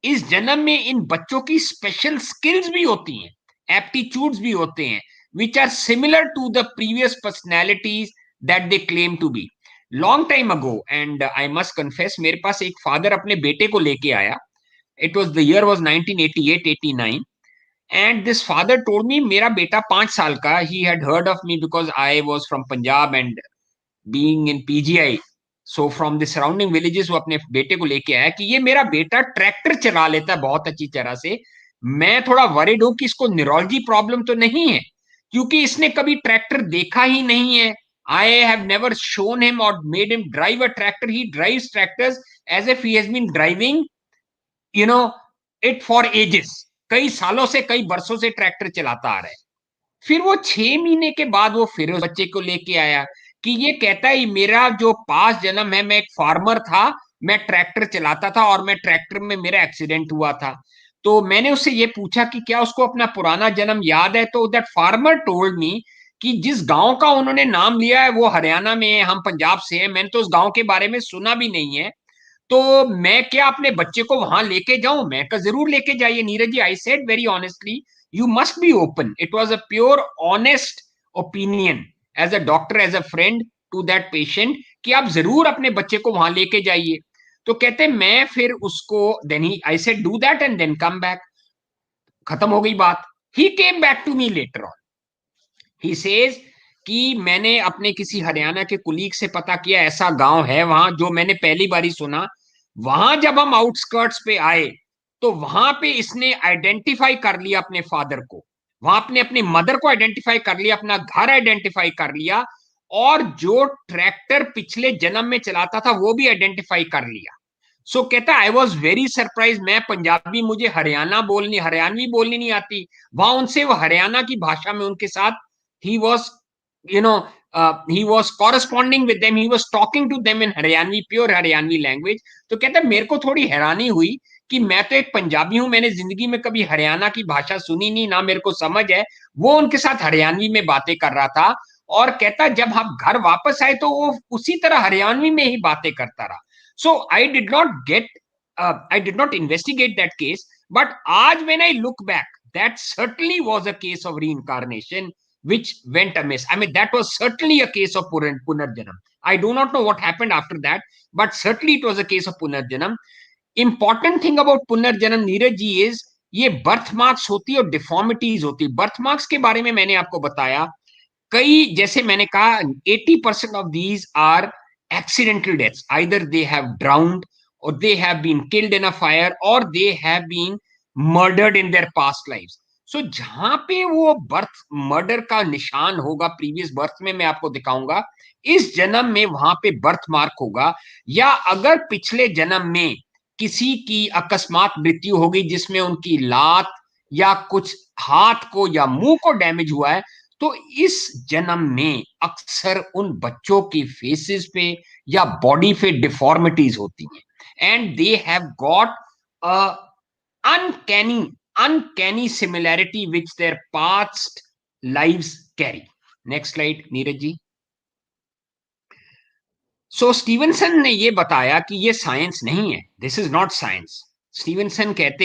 इस जन्म में इन बच्चों की स्पेशल स्किल्स भी होती हैं, एप्टीट्यूड्स भी होते हैं, which are similar to the previous personalities that they claim to be. Long time ago, and I must confess, मेरे पास एक फादर अपने बेटे को लेके आया। It was the year was 1988-89, and this father told me, मेरा बेटा 5 साल का, he had heard of me because I was from Punjab and being in PGI, so from the surrounding villages, वो अपने बेटे को लेके आया कि ये मेरा बेटा ट्रैक्टर चला लेता है बहुत अच्छी तरह से। मैं थोड़ा वरिड हूं कि इसको न्यूरोलॉजी प्रॉब्लम तो नहीं है, क्योंकि इसने कभी ट्रैक्टर देखा ही नहीं है। I have never shown him और made him drive a tractor, he drives tractors as if he has been driving, you know, it for ages. कई सालों से, कई वर्षों से ट्रैक्टर चलाता आ रहा है। फिर वो 6 महीने के बाद वो फिर उस बच्चे को लेके आया कि ये कहता है मेरा जो पास जन्म है, मैं एक फार्मर था, मैं ट्रैक्टर चलाता था और मैं ट्रैक्टर में मेरा एक्सीडेंट हुआ था। तो मैंने उससे ये पूछा कि क्या उसको अपना पुराना जन्म याद है, तो दैट फार्मर टोल्ड मी कि जिस गांव का उन्होंने नाम लिया है वो हरियाणा में है, हम पंजाब से हैं, मैंने तो उस गांव के बारे में सुना भी नहीं है। तो मैं क्या अपने बच्चे को वहां लेके जाऊं? मैं कहा जरूर लेके जाइए Neeraj ji, I said very honestly, you must be open. It was a pure honest opinion as a doctor, as a friend to that patient, कि आप जरूर अपने बच्चे को वहां लेके जाइए। तो कहते मैं फिर उसको, then he I said do that and then come back. खत्म हो गई बात। He came back to me later on, he says कि मैंने अपने किसी हरियाणा के कुलीग से पता किया, ऐसा गांव है वहां, जो मैंने पहली बार ही सुना। वहां जब हम आउटस्कर्ट्स पे आए तो वहां पे इसने आइडेंटिफाई कर लिया अपने फादर को, वहां अपने अपनी मदर को आइडेंटिफाई कर लिया, अपना घर आइडेंटिफाई कर लिया, और जो ट्रैक्टर पिछले जन्म में चलाता था वो भी आइडेंटिफाई कर लिया। सो कहता आई वॉज वेरी सरप्राइज, मैं पंजाबी, मुझे हरियाणवी बोलनी नहीं आती। वहां उनसे वो हरियाणा की भाषा में उनके साथ he was, you know, he was corresponding with them, he was talking to them in Haryanvi, pure Haryanvi language. तो कहता है मेरे को थोड़ी हैरानी हुई कि मैं तो एक पंजाबी हूं, मैंने जिंदगी में कभी हरियाणा की भाषा सुनी नहीं, ना मेरे को समझ है। वो उनके साथ हरियाणवी में बातें कर रहा था, और कहता जब हम घर वापस आए तो वो उसी तरह हरियाणवी में ही बातें करता रहा। So I did not get, I did not investigate that case, but आज when I look back, that certainly was a case of reincarnation which went amiss. I mean, that was certainly a case of Punarjanam. I do not know what happened after that, but certainly it was a case of Punarjanam. Important thing about Punarjanam, Neeraj ji, is ये birth marks होती है और deformities होती है। Birth marks के बारे में मैंने आपको बताया, कई, जैसे मैंने कहा, 80% of these are accidental deaths, either they have drowned, और they have been killed in a fire, और they have been murdered in their past lives. So जहां पे वो बर्थ मर्डर का निशान होगा प्रीवियस बर्थ में, मैं आपको दिखाऊंगा, इस जन्म में वहां पे बर्थ मार्क होगा। या अगर पिछले जन्म में किसी की अकस्मात मृत्यु होगी जिसमें उनकी लात या कुछ हाथ को या मुंह को डैमेज हुआ है, तो इस जन्म में अक्सर उन बच्चों की फेसेस पे या बॉडी पे डिफॉर्मिटीज होती हैं, and they have got a uncanny uncanny similarity which their past lives carry. Next slide Neeraj ji. So Stevenson ने ये बताया कि ये साइंस नहीं है, this is not science. Stevenson कहते